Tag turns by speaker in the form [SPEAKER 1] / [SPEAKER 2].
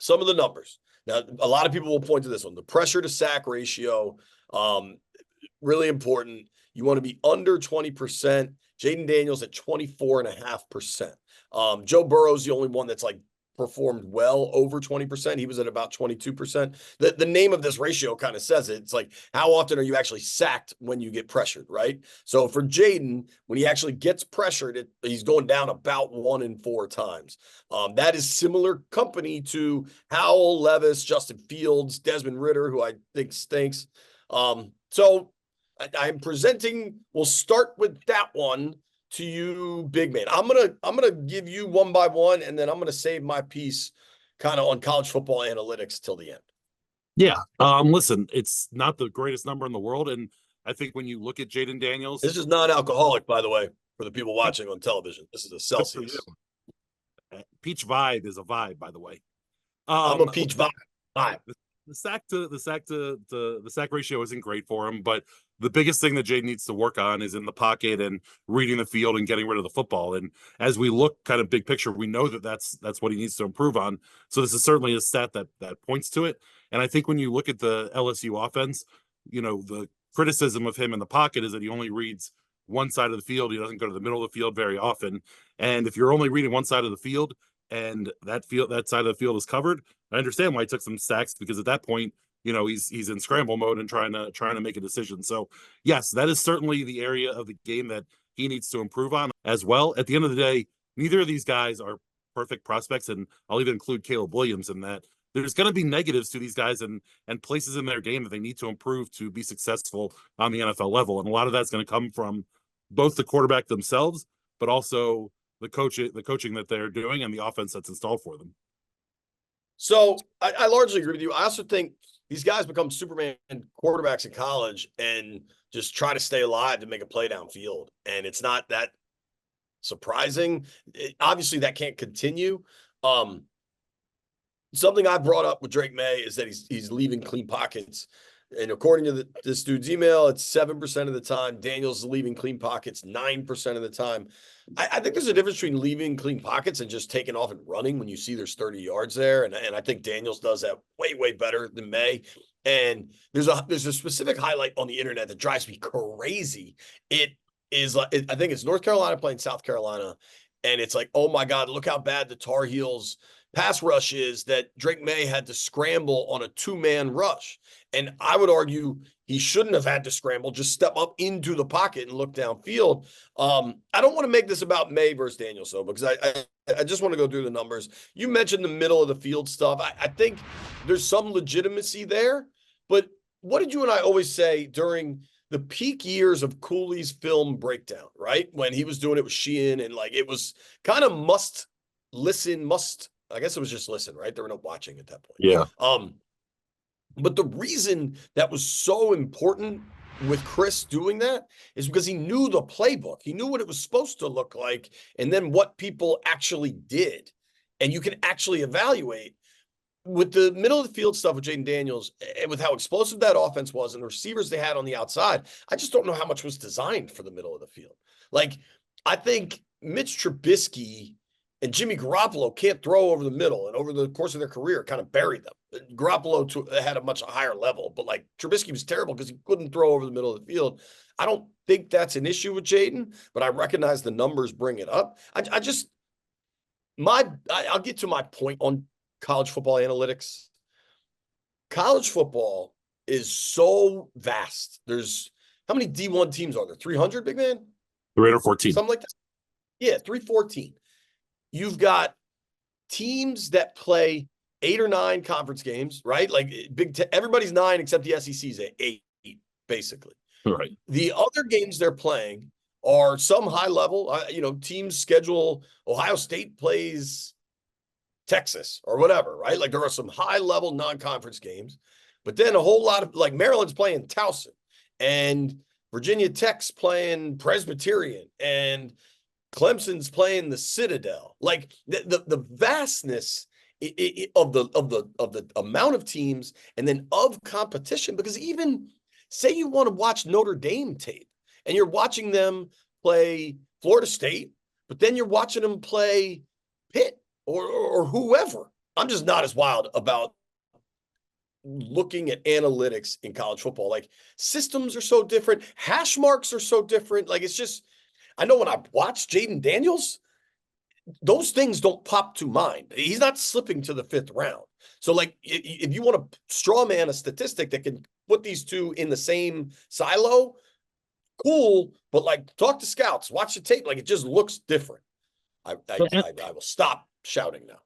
[SPEAKER 1] some of the numbers. Now, a lot of people will point to this one. The pressure to sack ratio, really important. You want to be under 20%. Jayden Daniels at 24.5%. Joe Burrow's the only one that's like performed well over 20%. He was at about 22%. The name of this ratio kind of says it. It's like, how often are you actually sacked when you get pressured, right? So for Jayden, when he actually gets pressured, he's going down about 1 in 4 times. That is similar company to Howell, Levis, Justin Fields, Desmond Ridder, who I think stinks. So I'm presenting, we'll start with that one to you, big man. I'm gonna give you one by one, and then I'm gonna save my piece kind of on college football analytics till the end.
[SPEAKER 2] Yeah. Listen, it's not the greatest number in the world, and I think when you look at Jayden Daniels,
[SPEAKER 1] this is non-alcoholic, by the way, for the people watching on television. This is a Celsius.
[SPEAKER 2] Peach Vibe is a vibe, by the way.
[SPEAKER 1] I'm a peach vibe.
[SPEAKER 2] The sack ratio isn't great for him, but the biggest thing that Jayden needs to work on is in the pocket and reading the field and getting rid of the football. And as we look kind of big picture, we know that that's what he needs to improve on. So this is certainly a stat that points to it. And I think when you look at the LSU offense, you know, the criticism of him in the pocket is that he only reads one side of the field. He doesn't go to the middle of the field very often. And if you're only reading one side of the field and that side of the field is covered, I understand why he took some sacks, because at that point, you know, he's in scramble mode and trying to make a decision. So yes, that is certainly the area of the game that he needs to improve on as well. At the end of the day, neither of these guys are perfect prospects, and I'll even include Caleb Williams in that. There's going to be negatives to these guys and places in their game that they need to improve to be successful on the NFL level. And a lot of that's going to come from both the quarterback themselves, but also the coaching that they're doing and the offense that's installed for them.
[SPEAKER 1] So I largely agree with you. I also think these guys become Superman quarterbacks in college and just try to stay alive to make a play downfield. And it's not that surprising. Obviously, that can't continue. Something I brought up with Drake May is that he's leaving clean pockets. And according to this dude's email, it's 7% of the time. Daniels is leaving clean pockets 9% of the time. I think there's a difference between leaving clean pockets and just taking off and running when you see there's 30 yards there. And I think Daniels does that way, way better than May. And there's a specific highlight on the internet that drives me crazy. It is, I think it's North Carolina playing South Carolina. And it's like, oh my God, look how bad the Tar Heels pass rush is, that Drake May had to scramble on a 2-man rush. And I would argue he shouldn't have had to scramble, just step up into the pocket and look downfield. I don't want to make this about May versus Daniels, though, because I just want to go through the numbers. You mentioned the middle of the field stuff. I think there's some legitimacy there, but what did you and I always say during the peak years of Cooley's film breakdown, right? When he was doing it with Sheehan, and like, it was kind of I guess it was just listen, right? There were no watching at that point.
[SPEAKER 2] Yeah.
[SPEAKER 1] But the reason that was so important with Chris doing that is because he knew the playbook. He knew what it was supposed to look like, and then what people actually did. And you can actually evaluate with the middle of the field stuff with Jayden Daniels, and with how explosive that offense was and the receivers they had on the outside. I just don't know how much was designed for the middle of the field. Like, I think Mitch Trubisky and Jimmy Garoppolo can't throw over the middle, and over the course of their career kind of buried them. Garoppolo had a much higher level, but like Trubisky was terrible because he couldn't throw over the middle of the field. I don't think that's an issue with Jayden, but I recognize the numbers bring it up. I'll get to my point on college football analytics. College football is so vast. There's, how many D1 teams are there? 300, big man?
[SPEAKER 2] 314.
[SPEAKER 1] Something like that. Yeah, 314. You've got teams that play 8 or 9 conference games, right? Like everybody's 9 except the SEC's at 8, basically.
[SPEAKER 2] Right.
[SPEAKER 1] The other games they're playing are some high level. Teams schedule. Ohio State plays Texas or whatever, right? Like, there are some high level non-conference games, but then a whole lot of, like, Maryland's playing Towson, and Virginia Tech's playing Presbyterian, and Clemson's playing the Citadel. Like, the vastness of the amount of teams, and then of competition, because even say you want to watch Notre Dame tape and you're watching them play Florida State, but then you're watching them play Pitt or whoever. I'm just not as wild about looking at analytics in college football. Like systems are so different, hash marks are so different. Like it's just, I know when I watch Jayden Daniels, those things don't pop to mind. He's not slipping to the 5th round. So like if you want to straw man a statistic that can put these two in the same silo, cool, but like talk to scouts, watch the tape. Like it just looks different. I will stop shouting now.